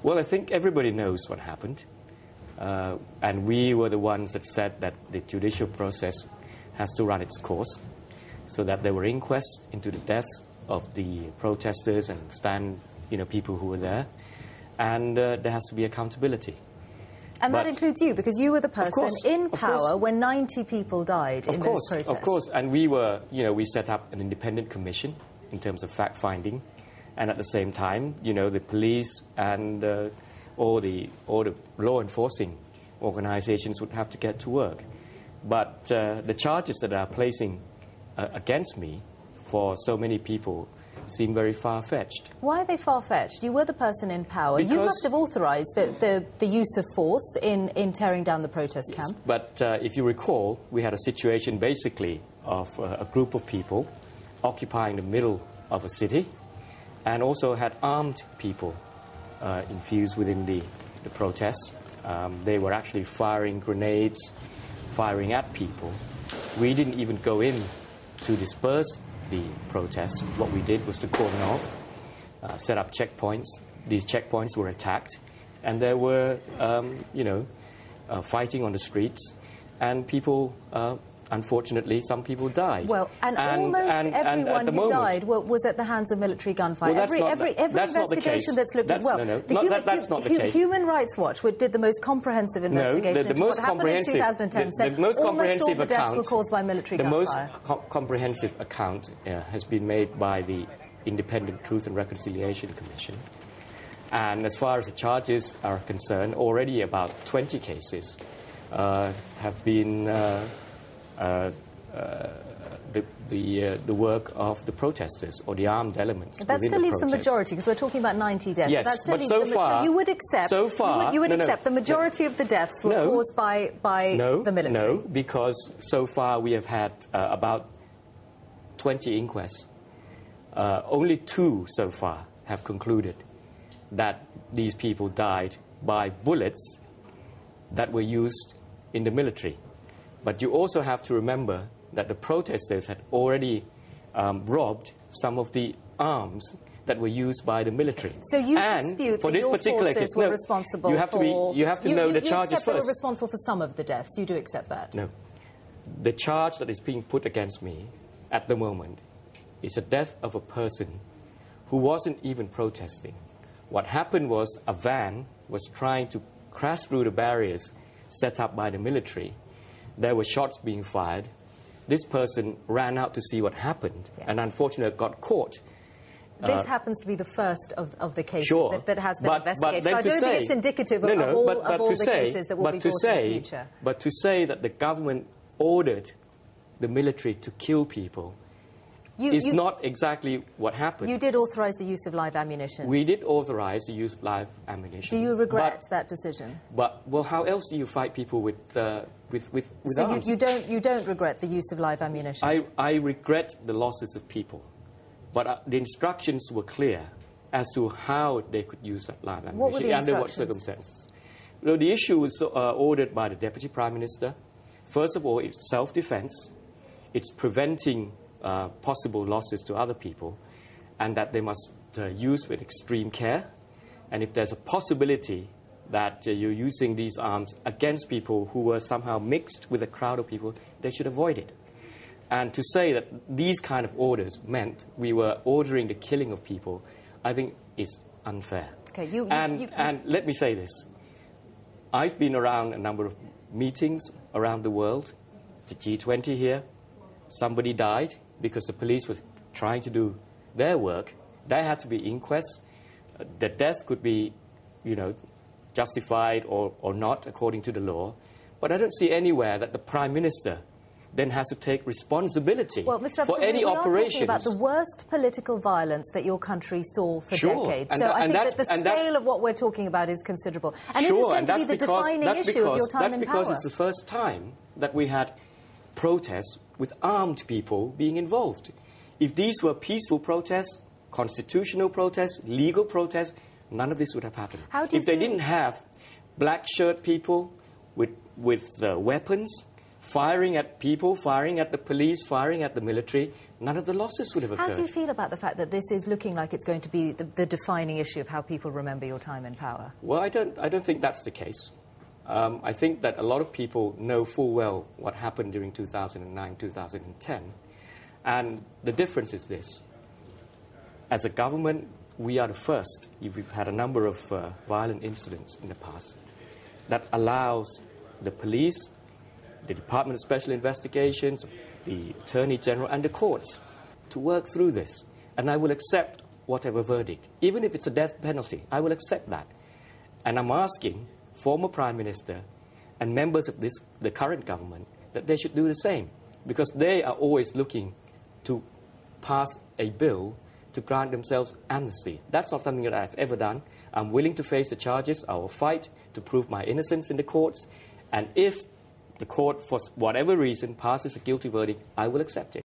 Well, I think everybody knows what happened. And we were the ones that said that the judicial process has to run its course, so that there were inquests into the deaths of the protesters and people who were there, and there has to be accountability. And that includes you, because you were the person in power when 90 people died in those protests. Of course, and we set up an independent commission in terms of fact-finding, and at the same time, the police and all the law enforcing organizations would have to get to work. But the charges that are placing against me for so many people seem very far-fetched. Why are they far-fetched? You were the person in power. You must have authorised the use of force in tearing down the protest camp. Yes, but if you recall, we had a situation basically of a group of people occupying the middle of a city, and also had armed people infused within the protests. They were actually firing grenades, firing at people. We didn't even go in to disperse the protests. What we did was to cordon off, set up checkpoints. These checkpoints were attacked, and there were, fighting on the streets, and people, unfortunately, some people died. Well, and almost everyone who died was at the hands of military gunfire. Well, every investigation that's looked at, that's not the case. Human Rights Watch did the most comprehensive investigation into what happened in 2010. The most comprehensive all the deaths were caused by military gunfire. The most comprehensive account has been made by the Independent Truth and Reconciliation Commission. And as far as the charges are concerned, already about 20 cases have been the work of the protesters or the armed elements. That still leaves the majority, because we're talking about 90 deaths. Yes, that still but so far, so you would accept. So far, you would accept the majority of the deaths were caused by the military. No, because so far we have had about 20 inquests. Only 2 so far have concluded that these people died by bullets that were used in the military. But you also have to remember that the protesters had already robbed some of the arms that were used by the military. So you dispute that your forces were responsible for... You have to know the charges first. You accept they were responsible for some of the deaths. You do accept that? No. The charge that is being put against me at the moment is the death of a person who wasn't even protesting. What happened was a van was trying to crash through the barriers set up by the military. There were shots being fired. This person ran out to see what happened, and unfortunately got caught. This happens to be the first of the cases that has been But investigated. So I don't think it's indicative of all the cases that will be brought in the future. But to say that the government ordered the military to kill people is not exactly what happened. You did authorise the use of live ammunition. We did authorise the use of live ammunition. Do you regret that decision? Well, how else do you fight people with arms? So you don't regret the use of live ammunition? I regret the losses of people, but the instructions were clear as to how they could use that live ammunition. What were the under what circumstances. Well, the issue was ordered by the Deputy Prime Minister. First of all, it's self-defence. It's preventing possible losses to other people, and that they must use with extreme care. And if there's a possibility that you're using these arms against people who were somehow mixed with a crowd of people, they should avoid it. And to say that these kind of orders meant we were ordering the killing of people, I think is unfair. Okay, and let me say this. I've been around a number of meetings around the world, the G20 here. Somebody died because the police was trying to do their work. There had to be inquests. The death could be, justified or not according to the law. But I don't see anywhere that the Prime Minister then has to take responsibility for any operations. We are talking about the worst political violence that your country saw for decades. And so I think that the scale of what we're talking about is considerable. And it is going to be the defining issue of your time in power. That's because it's the first time that we had protests with armed people being involved. If these were peaceful protests, constitutional protests, legal protests, none of this would have happened. If they didn't have black shirt people with weapons, firing at people, firing at the police, firing at the military, none of the losses would have occurred. How do you feel about the fact that this is looking like it's going to be the defining issue of how people remember your time in power? Well, I don't think that's the case. I think that a lot of people know full well what happened during 2009, 2010. And the difference is this. As a government, we are the first. We've had a number of violent incidents in the past that allows the police, the Department of Special Investigations, the Attorney General, and the courts to work through this. And I will accept whatever verdict. Even if it's a death penalty, I will accept that. And I'm asking former Prime Minister and members of the current government that they should do the same, because they are always looking to pass a bill to grant themselves amnesty. That's not something that I've ever done. I'm willing to face the charges. I will fight to prove my innocence in the courts. And if the court, for whatever reason, passes a guilty verdict, I will accept it.